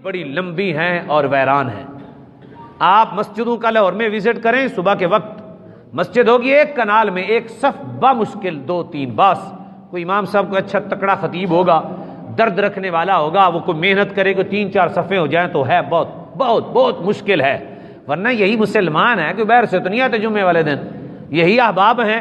بڑی لمبی ہیں اور ویران ہیں۔ آپ مسجدوں کا لاہور میں وزٹ کریں، صبح کے وقت مسجد ہوگی ایک کنال میں، ایک صف بمشکل 2-3 باس، کوئی امام صاحب کو اچھا تکڑا خطیب ہوگا، درد رکھنے والا ہوگا، وہ کوئی محنت کرے کہ 3-4 صفیں ہو جائیں تو ہے بہت بہت بہت مشکل ہے۔ ورنہ یہی مسلمان ہے کہ باہر سے تو نہیں آتے جمعے والے دن، یہی احباب ہیں،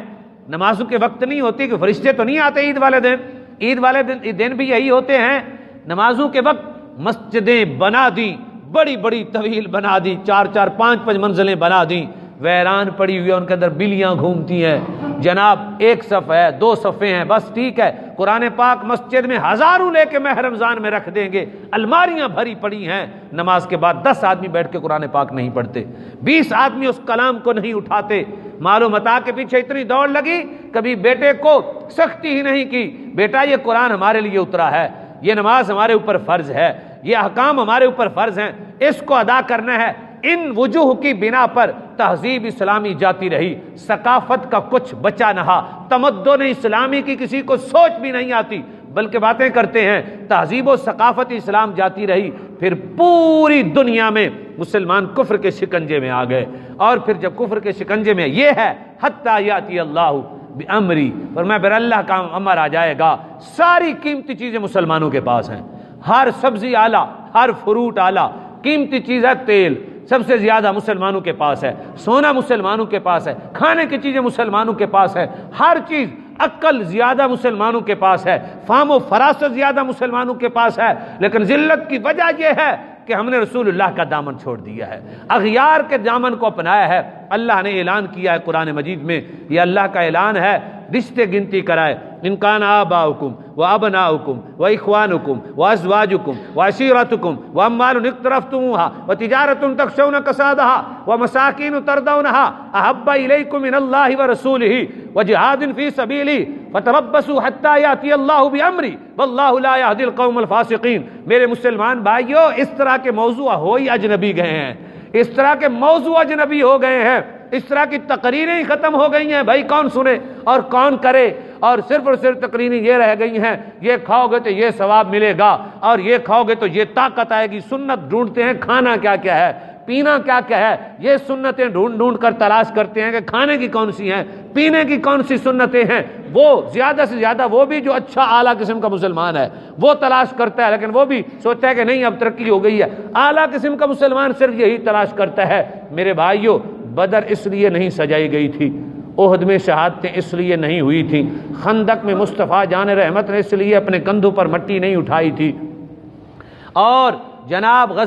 نمازوں کے وقت نہیں ہوتی کہ فرشتے تو نہیں آتے عید والے دن، عید والے دن بھی یہی ہوتے ہیں نمازوں کے وقت۔ مسجدیں بنا دیں، بڑی بڑی طویل بنا دی، 4-4 5-5 منزلیں بنا دیں، ویران پڑی ہوئی ہے، ان کے اندر بلیاں گھومتی ہیں جناب، ایک صف ہے 2 صفیں ہیں بس، ٹھیک ہے۔ قرآن پاک مسجد میں ہزاروں لے کے ماہ رمضان میں رکھ دیں گے، الماریاں بھری پڑی ہیں، نماز کے بعد 10 آدمی بیٹھ کے قرآن پاک نہیں پڑھتے، 20 آدمی اس کلام کو نہیں اٹھاتے۔ مال و متاع کے پیچھے اتنی دوڑ لگی، کبھی بیٹے کو سختی ہی نہیں کی، بیٹا یہ قرآن ہمارے لیے اترا ہے، یہ نماز ہمارے اوپر فرض ہے، یہ احکام ہمارے اوپر فرض ہیں، اس کو ادا کرنا ہے۔ ان وجوہ کی بنا پر تہذیب اسلامی جاتی رہی، ثقافت کا کچھ بچا نہ، تمدن اسلامی کی کسی کو سوچ بھی نہیں آتی، بلکہ باتیں کرتے ہیں، تہذیب و ثقافت اسلام جاتی رہی، پھر پوری دنیا میں مسلمان کفر کے شکنجے میں آ گئے، اور پھر جب کفر کے شکنجے میں یہ ہے حتی یاتی اللہ بامری، فرمایا پھر اللہ کا امر آ جائے گا، ساری قیمتی چیزیں مسلمانوں کے پاس ہیں، ہر سبزی اعلیٰ، ہر فروٹ اعلیٰ، قیمتی چیز ہے تیل سب سے زیادہ مسلمانوں کے پاس ہے، سونا مسلمانوں کے پاس ہے، کھانے کی چیزیں مسلمانوں کے پاس ہے، ہر چیز، عقل زیادہ مسلمانوں کے پاس ہے، فہم و فراست زیادہ مسلمانوں کے پاس ہے، لیکن ذلت کی وجہ یہ ہے کہ ہم نے رسول اللہ کا دامن چھوڑ دیا ہے، اغیار کے دامن کو اپنایا ہے۔ اللہ نے اعلان کیا ہے قرآن مجید میں، یہ اللہ کا اعلان ہے، رشتے گنتی کرائے، ان کان آباؤکم وابناؤکم واخوانکم وازواجکم وعشیرتکم واموال اقترفتموها وتجارۃ تخشون کسادها ومساکین ترضونها احب الیکم من اللہ ورسولہ وجہاد فی سبیلہ فتربصوا حتی یاتی اللہ بامرہ واللہ لا یہدی القوم الفاسقین۔ میرے مسلمان بھائیو، اس طرح کے موضوع ہو ہی اجنبی گئے ہیں، اس طرح کے موضوع اجنبی ہو گئے ہیں، اس طرح کی تقریریں ہی ختم ہو گئی ہیں، بھائی کون سنے اور کون کرے، اور صرف تقریریں یہ رہ گئی ہیں، یہ کھاؤ گے تو یہ ثواب ملے گا، اور یہ کھاؤ گے تو یہ طاقت آئے گی۔ سنت ڈھونڈتے ہیں کھانا کیا کیا ہے، پینا کیا کیا ہے، یہ سنتیں ڈھونڈ کر تلاش کرتے ہیں کہ کھانے کی کون سی ہیں، پینے کی کون سی سنتیں ہیں، وہ زیادہ سے زیادہ وہ بھی جو اچھا اعلیٰ قسم کا مسلمان ہے وہ تلاش کرتا ہے، لیکن وہ بھی سوچتا ہے کہ نہیں اب ترقی ہو گئی ہے۔ اعلیٰ قسم کا مسلمان صرف یہی تلاش کرتا ہے۔ میرے بھائیوں، بدر اس لیے نہیں سجائی گئی تھی، احد میں شہادتیں اس لیے نہیں ہوئی تھیں، خندق میں مصطفیٰ جان رحمت نے اس لیے اپنے کندھوں پر مٹی نہیں اٹھائی تھی، اور جناب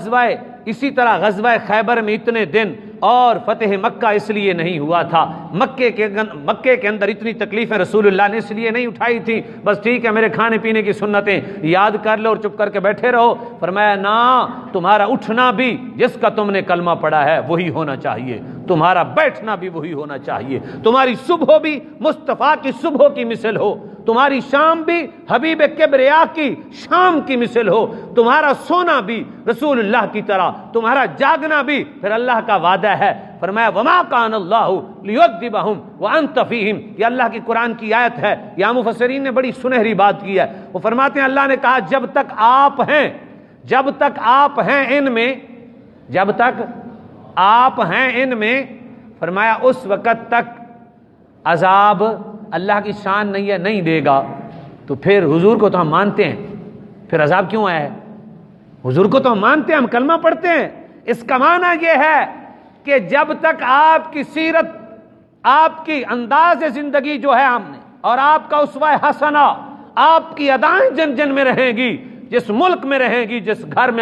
اسی طرح غزوہ خیبر میں اتنے دن اور فتح مکہ اس لیے نہیں ہوا تھا، مکے کے اندر اتنی تکلیفیں رسول اللہ نے اس لیے نہیں اٹھائی تھی بس ٹھیک ہے میرے کھانے پینے کی سنتیں یاد کر لو اور چپ کر کے بیٹھے رہو۔ فرمایا نا، تمہارا اٹھنا بھی جس کا تم نے کلمہ پڑھا ہے وہی ہونا چاہیے، تمہارا بیٹھنا بھی وہی ہونا چاہیے، تمہاری صبح بھی مصطفیٰ کی صبح کی مثل ہو، تمہاری شام بھی حبیب کبریا کی شام کی مثل ہو، تمہارا سونا بھی رسول اللہ کی طرح، تمہارا جاگنا بھی پھر اللہ کا وعدہ ہے۔ فرمایا وما کان اللہ لیعذبہم وانت فیہم، یہ اللہ کی قرآن کی آیت ہے۔ یہاں مفسرین نے بڑی سنہری بات کی ہے، وہ فرماتے ہیں اللہ نے کہا جب تک آپ ہیں ان میں، فرمایا اس وقت تک عذاب اللہ کی شان نہیں ہے، نہیں دے گا۔ تو پھر حضور کو تو ہم مانتے ہیں، پھر عذاب کیوں آیا ہے؟ حضور کو تو ہم مانتے ہیں، ہم کلمہ پڑھتے ہیں، اس کا معنی یہ ہے کہ جب تک آپ کی سیرت، آپ کی انداز زندگی جو ہے ہم نے، اور آپ کا اسوہ حسنہ، آپ کی ادائیں جن جن میں رہیں گی، جس ملک میں رہیں گی، جس گھر میں